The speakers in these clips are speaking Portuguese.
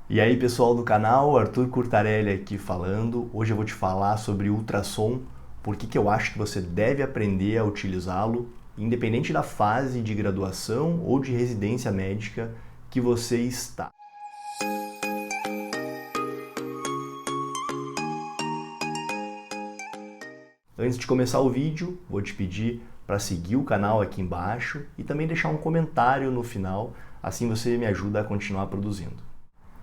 E aí pessoal do canal, Arthur Curtarelli aqui falando. Hoje eu vou te falar sobre ultrassom, por que eu acho que você deve aprender a utilizá-lo, independente da fase de graduação ou de residência médica que você está. Antes de começar o vídeo, vou te pedir para seguir o canal aqui embaixo e também deixar um comentário no final, assim você me ajuda a continuar produzindo.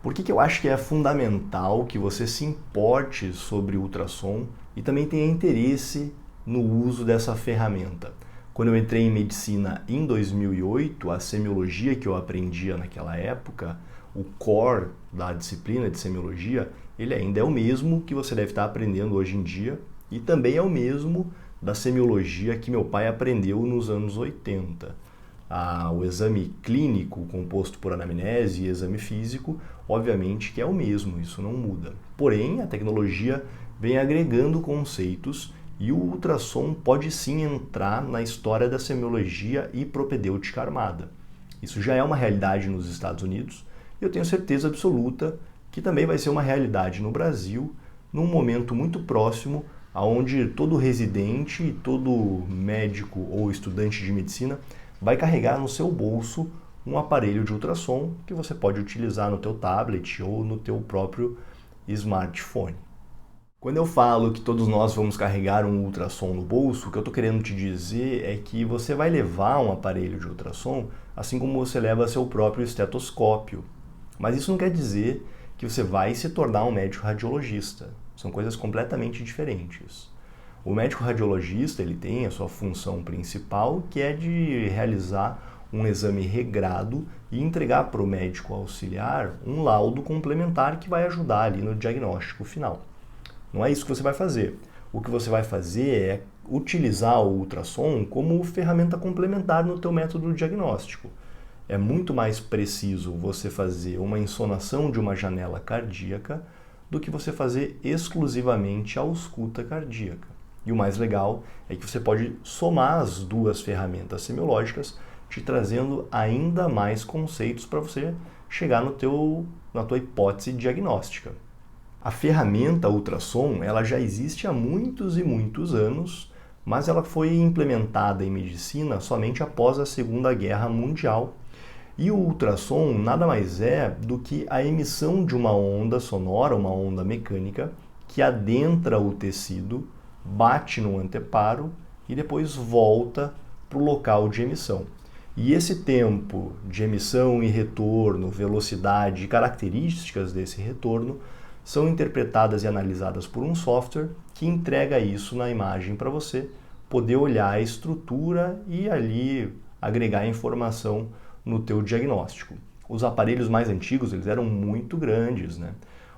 Por que eu acho que é fundamental que você se importe sobre ultrassom e também tenha interesse no uso dessa ferramenta? Quando eu entrei em medicina em 2008, a semiologia que eu aprendia naquela época, o core da disciplina de semiologia, ele ainda é o mesmo que você deve estar aprendendo hoje em dia e também é o mesmo da semiologia que meu pai aprendeu nos anos 80. O exame clínico composto por anamnese e exame físico, obviamente que é o mesmo, isso não muda. Porém, a tecnologia vem agregando conceitos e o ultrassom pode sim entrar na história da semiologia e propedêutica armada. Isso já é uma realidade nos Estados Unidos e eu tenho certeza absoluta que também vai ser uma realidade no Brasil num momento muito próximo, onde todo residente e todo médico ou estudante de medicina vai carregar no seu bolso um aparelho de ultrassom que você pode utilizar no teu tablet ou no teu próprio smartphone. Quando eu falo que todos nós vamos carregar um ultrassom no bolso, o que eu estou querendo te dizer é que você vai levar um aparelho de ultrassom assim como você leva seu próprio estetoscópio. Mas isso não quer dizer que você vai se tornar um médico radiologista. São coisas completamente diferentes. O médico radiologista ele tem a sua função principal, que é de realizar um exame regrado e entregar para o médico auxiliar um laudo complementar que vai ajudar ali no diagnóstico final. Não é isso que você vai fazer. O que você vai fazer é utilizar o ultrassom como ferramenta complementar no teu método diagnóstico. É muito mais preciso você fazer uma insonação de uma janela cardíaca do que você fazer exclusivamente a ausculta cardíaca. E o mais legal é que você pode somar as duas ferramentas semiológicas, te trazendo ainda mais conceitos para você chegar na tua hipótese diagnóstica. A ferramenta ultrassom ela já existe há muitos e muitos anos, mas ela foi implementada em medicina somente após a Segunda Guerra Mundial. E o ultrassom nada mais é do que a emissão de uma onda sonora, uma onda mecânica, que adentra o tecido, bate no anteparo e depois volta para o local de emissão. E esse tempo de emissão e retorno, velocidade e características desse retorno são interpretadas e analisadas por um software que entrega isso na imagem para você poder olhar a estrutura e ali agregar informação no teu diagnóstico. Os aparelhos mais antigos eles eram muito grandes, né?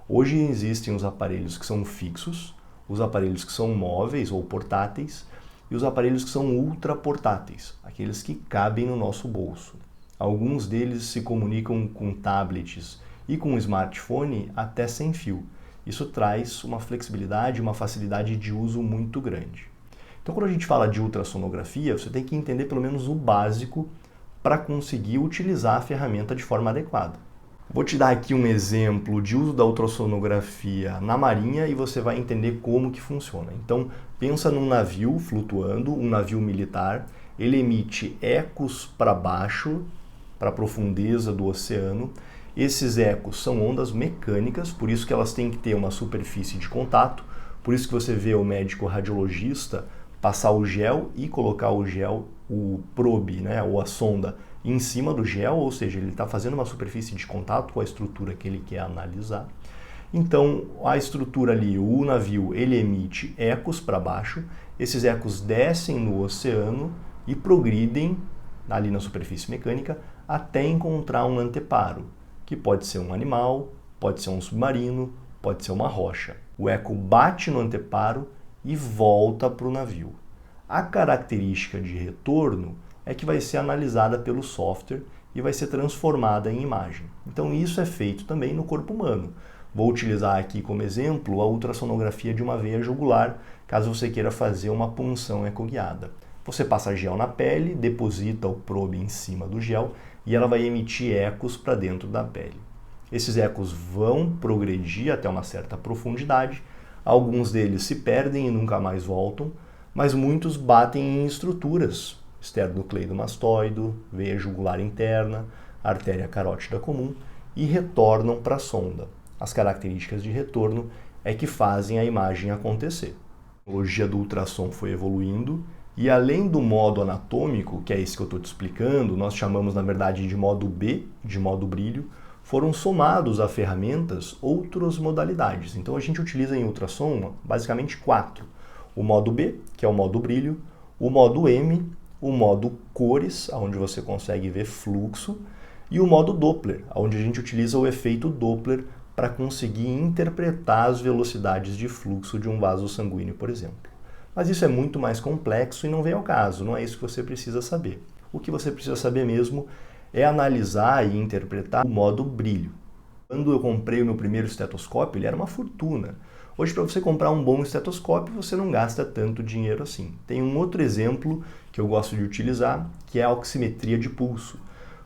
Hoje existem os aparelhos que são fixos, os aparelhos que são móveis ou portáteis e os aparelhos que são ultra portáteis, aqueles que cabem no nosso bolso. Alguns deles se comunicam com tablets e com smartphone até sem fio. Isso traz uma flexibilidade, uma facilidade de uso muito grande. Então, quando a gente fala de ultrassonografia, você tem que entender pelo menos o básico para conseguir utilizar a ferramenta de forma adequada. Vou te dar aqui um exemplo de uso da ultrassonografia na marinha e você vai entender como que funciona. Então, pensa num navio flutuando, um navio militar, ele emite ecos para baixo, para a profundeza do oceano. Esses ecos são ondas mecânicas, por isso que elas têm que ter uma superfície de contato, por isso que você vê o médico radiologista passar o gel e colocar o gel, o probe, né, ou a sonda, em cima do gel, ou seja, ele está fazendo uma superfície de contato com a estrutura que ele quer analisar. Então, a estrutura ali, o navio, ele emite ecos para baixo, esses ecos descem no oceano e progridem ali na superfície mecânica até encontrar um anteparo, que pode ser um animal, pode ser um submarino, pode ser uma rocha. O eco bate no anteparo e volta para o navio. A característica de retorno é que vai ser analisada pelo software e vai ser transformada em imagem. Então isso é feito também no corpo humano. Vou utilizar aqui como exemplo a ultrassonografia de uma veia jugular, caso você queira fazer uma punção ecoguiada. Você passa gel na pele, deposita o probe em cima do gel e ela vai emitir ecos para dentro da pele. Esses ecos vão progredir até uma certa profundidade, alguns deles se perdem e nunca mais voltam, mas muitos batem em estruturas, esternocleidomastoide, veia jugular interna, artéria carótida comum, e retornam para a sonda. As características de retorno é que fazem a imagem acontecer. A tecnologia do ultrassom foi evoluindo e além do modo anatômico, que é esse que eu estou te explicando, nós chamamos na verdade de modo B, de modo brilho, foram somados a ferramentas outras modalidades. Então a gente utiliza em ultrassom basicamente 4. O modo B, que é o modo brilho, o modo M, o modo cores, onde você consegue ver fluxo, e o modo Doppler, onde a gente utiliza o efeito Doppler para conseguir interpretar as velocidades de fluxo de um vaso sanguíneo, por exemplo. Mas isso é muito mais complexo e não vem ao caso, não é isso que você precisa saber. O que você precisa saber mesmo é analisar e interpretar o modo brilho. Quando eu comprei o meu primeiro estetoscópio, ele era uma fortuna. Hoje, para você comprar um bom estetoscópio, você não gasta tanto dinheiro assim. Tem um outro exemplo que eu gosto de utilizar, que é a oximetria de pulso.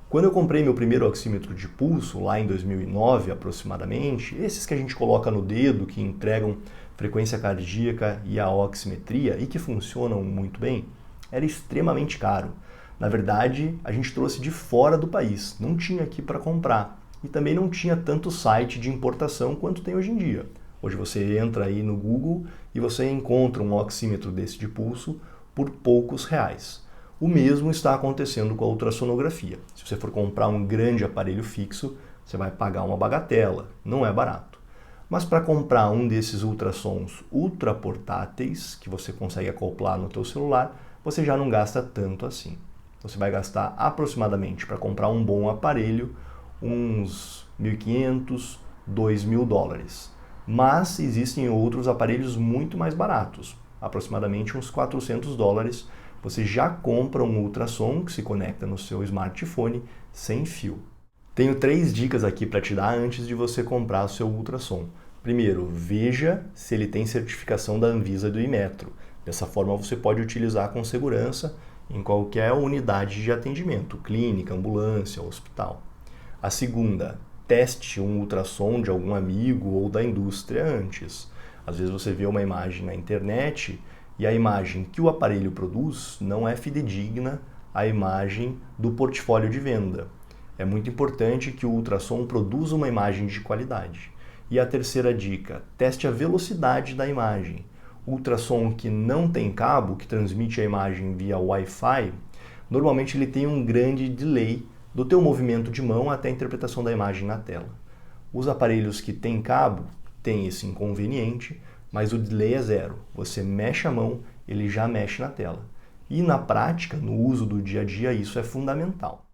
Quando eu comprei meu primeiro oxímetro de pulso, lá em 2009 aproximadamente, esses que a gente coloca no dedo, que entregam frequência cardíaca e a oximetria e que funcionam muito bem, era extremamente caro. Na verdade, a gente trouxe de fora do país, não tinha aqui para comprar. E também não tinha tanto site de importação quanto tem hoje em dia. Hoje você entra aí no Google e você encontra um oxímetro desse de pulso por poucos reais. O mesmo está acontecendo com a ultrassonografia. Se você for comprar um grande aparelho fixo, você vai pagar uma bagatela, não é barato. Mas para comprar um desses ultrassons ultraportáteis, que você consegue acoplar no teu celular, você já não gasta tanto assim. Você vai gastar aproximadamente, para comprar um bom aparelho, uns $1.500, $2.000. Mas existem outros aparelhos muito mais baratos, aproximadamente uns $400. Você já compra um ultrassom que se conecta no seu smartphone sem fio. Tenho 3 dicas aqui para te dar antes de você comprar o seu ultrassom. Primeiro, veja se ele tem certificação da Anvisa e do Inmetro. Dessa forma você pode utilizar com segurança em qualquer unidade de atendimento, clínica, ambulância, hospital. A segunda, teste um ultrassom de algum amigo ou da indústria antes. Às vezes você vê uma imagem na internet e a imagem que o aparelho produz não é fidedigna à imagem do portfólio de venda. É muito importante que o ultrassom produza uma imagem de qualidade. E a terceira dica, teste a velocidade da imagem. Ultrassom que não tem cabo, que transmite a imagem via Wi-Fi, normalmente ele tem um grande delay do teu movimento de mão até a interpretação da imagem na tela. Os aparelhos que têm cabo têm esse inconveniente, mas o delay é zero. Você mexe a mão, ele já mexe na tela. E na prática, no uso do dia a dia, isso é fundamental.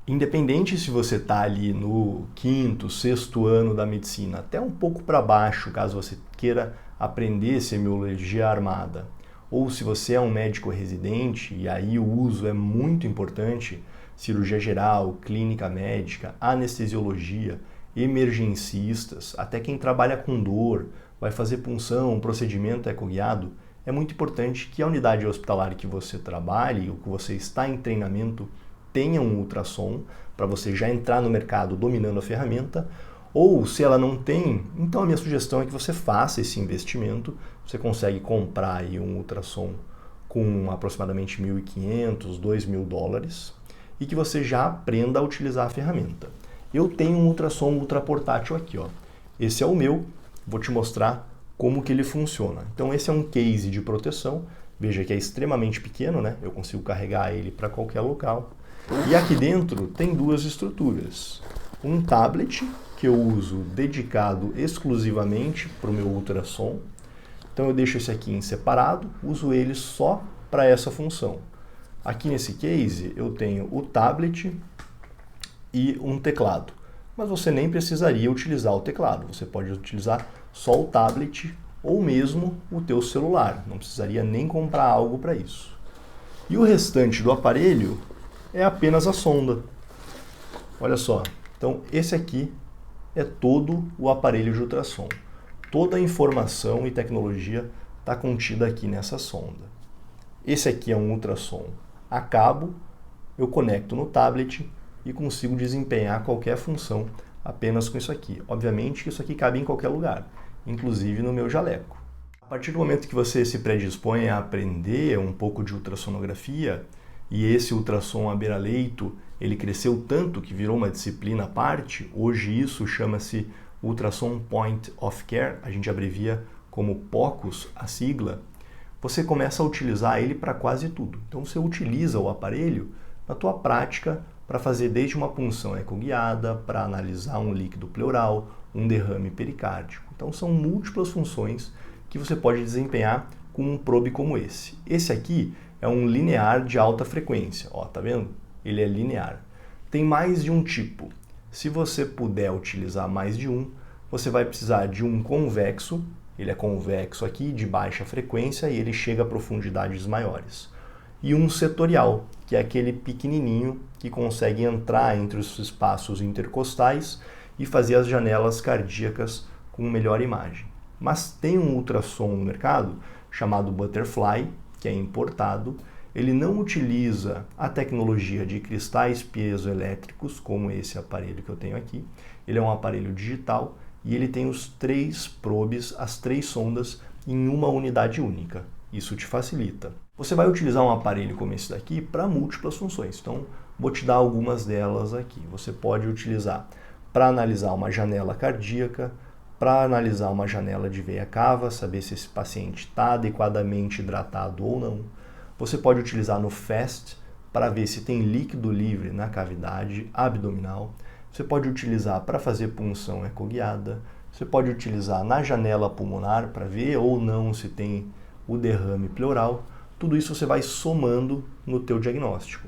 Independente se você está ali no 5º, 6º ano da medicina, até um pouco para baixo, caso você queira aprender semiologia armada, ou se você é um médico residente, e aí o uso é muito importante, cirurgia geral, clínica médica, anestesiologia, emergencistas, até quem trabalha com dor, vai fazer punção, procedimento ecoguiado, é muito importante que a unidade hospitalar que você trabalhe, ou que você está em treinamento, tenha um ultrassom, para você já entrar no mercado dominando a ferramenta, ou se ela não tem, então a minha sugestão é que você faça esse investimento. Você consegue comprar aí um ultrassom com aproximadamente $1.500, $2.000 e que você já aprenda a utilizar a ferramenta. Eu tenho um ultrassom ultraportátil aqui, ó. Esse é o meu, vou te mostrar como que ele funciona. Então esse é um case de proteção, veja que é extremamente pequeno, né? Eu consigo carregar ele para qualquer local. E aqui dentro tem 2 estruturas. Um tablet, que eu uso dedicado exclusivamente para o meu ultrassom. Então eu deixo esse aqui em separado, uso ele só para essa função. Aqui nesse case eu tenho o tablet e um teclado. Mas você nem precisaria utilizar o teclado, você pode utilizar só o tablet ou mesmo o teu celular. Não precisaria nem comprar algo para isso. E o restante do aparelho é apenas a sonda. Olha só, então esse aqui é todo o aparelho de ultrassom. Toda a informação e tecnologia está contida aqui nessa sonda. Esse aqui é um ultrassom a cabo, eu conecto no tablet e consigo desempenhar qualquer função apenas com isso aqui. Obviamente que isso aqui cabe em qualquer lugar, inclusive no meu jaleco. A partir do momento que você se predispõe a aprender um pouco de ultrassonografia, e esse ultrassom à beira-leito, ele cresceu tanto que virou uma disciplina à parte, hoje isso chama-se Ultrassom Point of Care, a gente abrevia como POCUS, a sigla, você começa a utilizar ele para quase tudo. Então você utiliza o aparelho na tua prática para fazer desde uma punção ecoguiada, para analisar um líquido pleural, um derrame pericárdico. Então são múltiplas funções que você pode desempenhar com um probe como esse. Esse aqui é um linear de alta frequência, ó, tá vendo? Ele é linear. Tem mais de um tipo. Se você puder utilizar mais de um, você vai precisar de um convexo, ele é convexo aqui, de baixa frequência, e ele chega a profundidades maiores. E um setorial, que é aquele pequenininho que consegue entrar entre os espaços intercostais e fazer as janelas cardíacas com melhor imagem. Mas tem um ultrassom no mercado chamado Butterfly, que é importado. Ele não utiliza a tecnologia de cristais piezoelétricos, como esse aparelho que eu tenho aqui. Ele é um aparelho digital e ele tem os 3 probes, as 3 sondas, em uma unidade única. Isso te facilita. Você vai utilizar um aparelho como esse daqui para múltiplas funções. Então, vou te dar algumas delas aqui. Você pode utilizar para analisar uma janela cardíaca, para analisar uma janela de veia cava, saber se esse paciente está adequadamente hidratado ou não. Você pode utilizar no FAST para ver se tem líquido livre na cavidade abdominal. Você pode utilizar para fazer punção ecoguiada. Você pode utilizar na janela pulmonar para ver ou não se tem o derrame pleural. Tudo isso você vai somando no teu diagnóstico.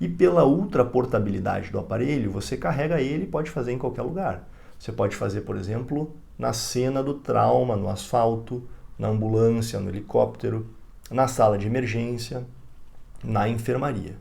E pela ultraportabilidade do aparelho, você carrega ele e pode fazer em qualquer lugar. Você pode fazer, por exemplo, na cena do trauma, no asfalto, na ambulância, no helicóptero, na sala de emergência, na enfermaria.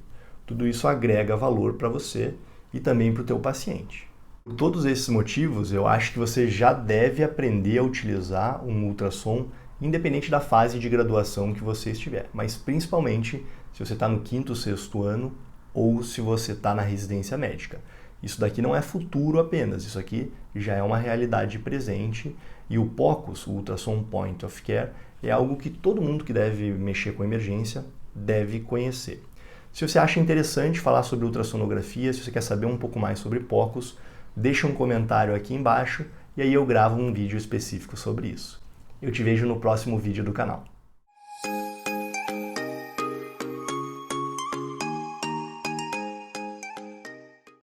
Tudo isso agrega valor para você e também para o teu paciente. Por todos esses motivos, eu acho que você já deve aprender a utilizar um ultrassom independente da fase de graduação que você estiver, mas principalmente se você está no 5º, 6º ano ou se você está na residência médica. Isso daqui não é futuro apenas, isso aqui já é uma realidade presente e o POCUS, o Ultrassom Point of Care, é algo que todo mundo que deve mexer com emergência deve conhecer. Se você acha interessante falar sobre ultrassonografia, se você quer saber um pouco mais sobre POCUS, deixa um comentário aqui embaixo e aí eu gravo um vídeo específico sobre isso. Eu te vejo no próximo vídeo do canal.